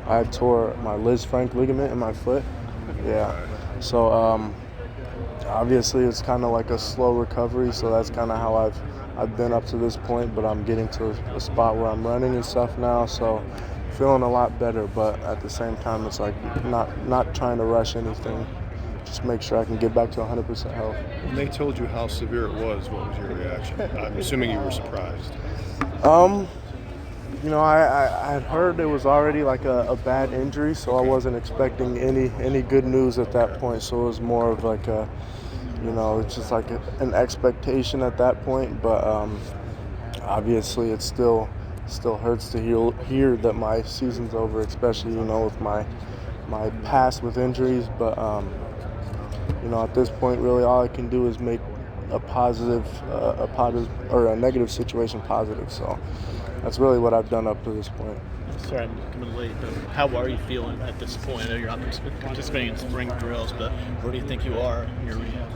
I tore my Liz Frank ligament in my foot. Yeah. So obviously it's kind of like a slow recovery. So that's kind of how I've been up to this point. But I'm getting to a spot where I'm running and stuff now. So feeling a lot better. But at the same time, it's like not trying to rush anything. Just make sure I can get back to 100% health. When they told you how severe it was, what was your reaction? I'm assuming you were surprised. Um, I had heard it was already like a bad injury, so I wasn't expecting any good news at that point. So it was more of like it's just like an expectation at that point. But obviously, it still hurts to hear that my season's over, especially with my past with injuries. But at this point, really all I can do is make a positive or a negative situation positive. So that's really what I've done up to this point. Sorry, I'm coming late, but how are you feeling at this point? I know you're not participating in spring drills, but where do you think you are in your rehab?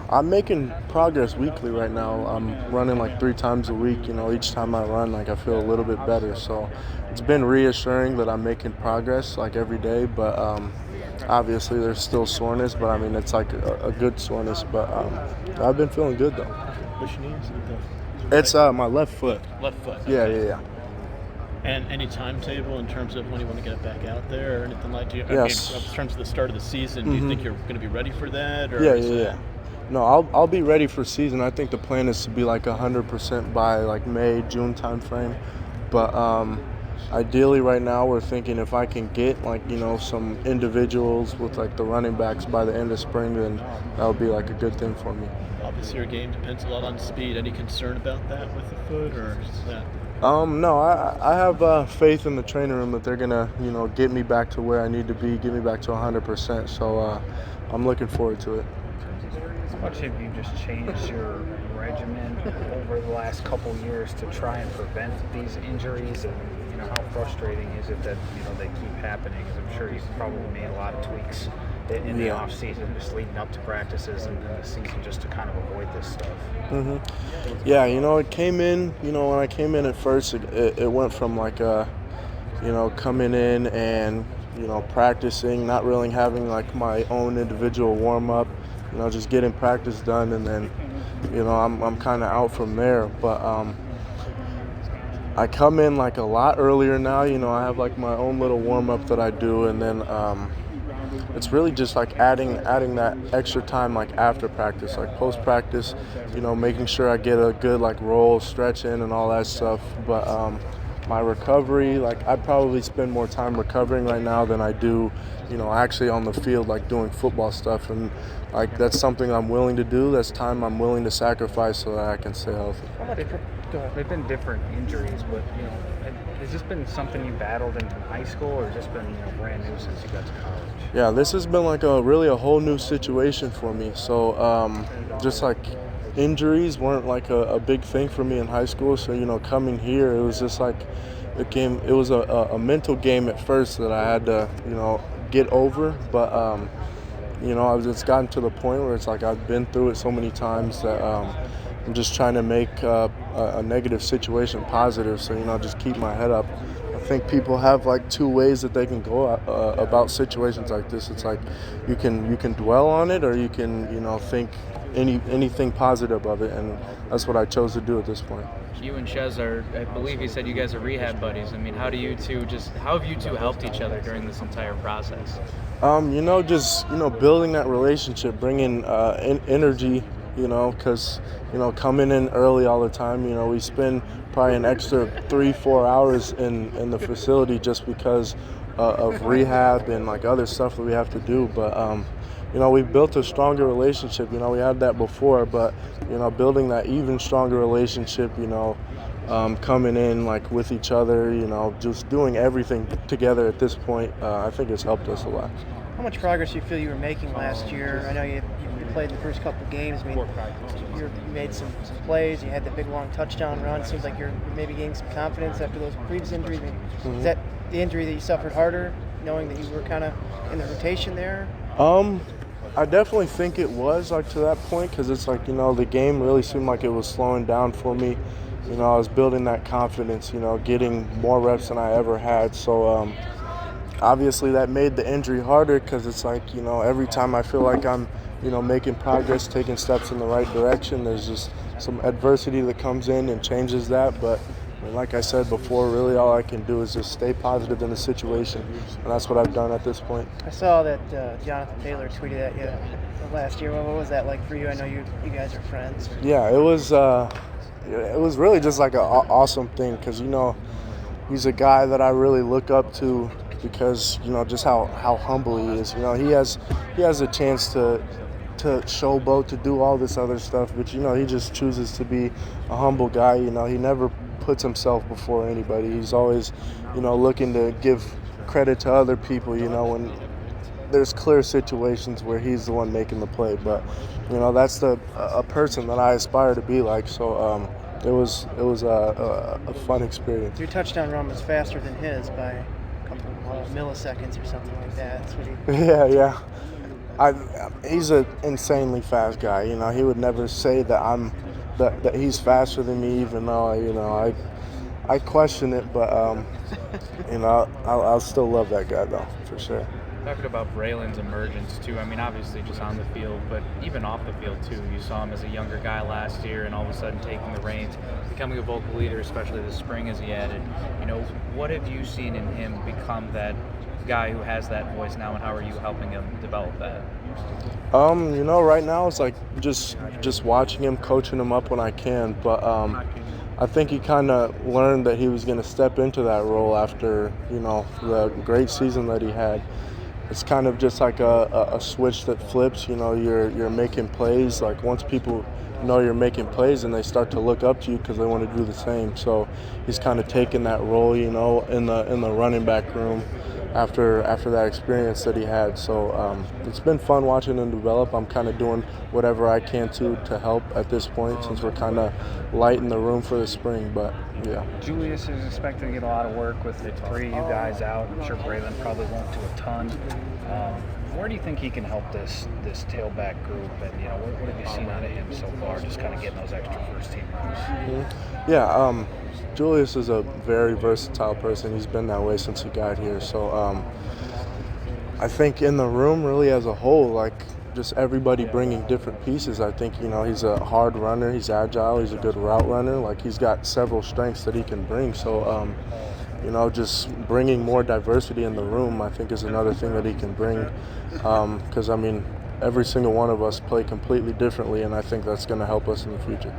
I'm making progress weekly right now. I'm running like 3 times a week. Each time I run, like I feel a little bit better. So it's been reassuring that I'm making progress like every day. But obviously there's still soreness, but I mean it's like a good soreness. But I've been feeling good though. Which knee is it? It's my left foot. Left foot. Yeah, Okay. yeah. And any timetable in terms of when you want to get it back out there or anything like that? Yes. In terms of the start of the season, do you think you're going to be ready for that? Or Yeah. No, I'll be ready for season. I think the plan is to be like 100% by like May, June timeframe. But ideally right now we're thinking if I can get some individuals with like the running backs by the end of spring, then that would be like a good thing for me. Obviously your game depends a lot on speed. Any concern about that with the foot or is that? No, I have faith in the training room that they're gonna get me back to where I need to be, get me back to 100%. So I'm looking forward to it. How much have you just changed your regimen over the last couple years to try and prevent these injuries? And how frustrating is it that they keep happening? Because I'm sure you've probably made a lot of tweaks in the off season, just leading up to practices and the season, just to kind of avoid this stuff. Yeah, it came in. When I came in at first, it went from like coming in and practicing, not really having like my own individual warm up. Just getting practice done, and then I'm kind of out from there. But I come in like a lot earlier now. I have like my own little warm up that I do, and then it's really just like adding that extra time like after practice, like post practice, making sure I get a good like roll, stretch in and all that stuff. But my recovery, like I probably spend more time recovering right now than I do, actually on the field, like doing football stuff. And like that's something I'm willing to do. That's time I'm willing to sacrifice so that I can stay healthy. They've been different injuries, but has this been something you battled in high school, or has this been brand new since you got to college? Yeah, this has been like a whole new situation for me. So just like injuries weren't like a big thing for me in high school. So coming here, it was just like it was a mental game at first that I had to get over. But I've just gotten to the point where it's like I've been through it so many times that I'm just trying to make a negative situation positive. So just keep my head up. I think people have like 2 ways that they can go about situations like this. It's like you can dwell on it, or you can think anything positive of it, and that's what I chose to do at this point. You and Chez are, I believe you said you guys are rehab buddies. I mean, how have you two helped each other during this entire process? Just building that relationship, bringing energy. Because coming in early all the time, we spend probably an extra 3-4 hours in the facility just because of rehab and like other stuff that we have to do. But we've built a stronger relationship. We had that before, but building that even stronger relationship. Coming in like with each other. Just doing everything together at this point. I think it's helped us a lot. How much progress do you feel you were making last year? I know you played the first couple of games. I mean, you made some plays. You had the big long touchdown run. Seems like you're maybe gaining some confidence after those previous injuries. I mean, is that the injury that you suffered harder, knowing that you were kind of in the rotation there? I definitely think it was like to that point, because it's like the game really seemed like it was slowing down for me. I was building that confidence. Getting more reps than I ever had. So obviously that made the injury harder because it's like, every time I feel like I'm, making progress, taking steps in the right direction, there's just some adversity that comes in and changes that. But like I said before, really all I can do is just stay positive in the situation, and that's what I've done at this point. I saw that Jonathan Taylor tweeted at you last year. What was that like for you? I know you guys are friends. Yeah, it was really just like an awesome thing because, he's a guy that I really look up to because, just how humble he is. He has a chance to showboat, to do all this other stuff, but, he just chooses to be a humble guy. He never puts himself before anybody. He's always, looking to give credit to other people, when there's clear situations where he's the one making the play. But, that's a person that I aspire to be like. So it was a fun experience. Your touchdown run was faster than his by a couple milliseconds or something like that. That's what he... Yeah. He's an insanely fast guy. He would never say that that he's faster than me, even though I question it. But I'll still love that guy though, for sure. Talking about Braylon's emergence too. I mean, obviously just on the field, but even off the field too. You saw him as a younger guy last year, and all of a sudden taking the reins, becoming a vocal leader, especially this spring as he added. What have you seen in him become that guy who has that voice now, and how are you helping him develop that? Right now it's like just watching him, coaching him up when I can. But I think he kind of learned that he was going to step into that role after the great season that he had. It's kind of just like a switch that flips. You're making plays. Like once people know you're making plays, and they start to look up to you because they want to do the same. So he's kind of taken that role, in the running back room after that experience that he had. So it's been fun watching him develop. I'm kind of doing whatever I can to help at this point, since we're kind of light in the room for the spring. But yeah. Julius is expected to get a lot of work with the three of you guys out. I'm sure Braylon probably won't do a ton. Where do you think he can help this tailback group? And what have you seen out of him so far? Just kind of getting those extra first team reps. Mm-hmm. Yeah. Julius is a very versatile person. He's been that way since he got here. So I think in the room, really as a whole, like just everybody bringing different pieces. I think he's a hard runner. He's agile. He's a good route runner. Like he's got several strengths that he can bring. So just bringing more diversity in the room, I think, is another thing that he can bring. Because every single one of us play completely differently, and I think that's going to help us in the future.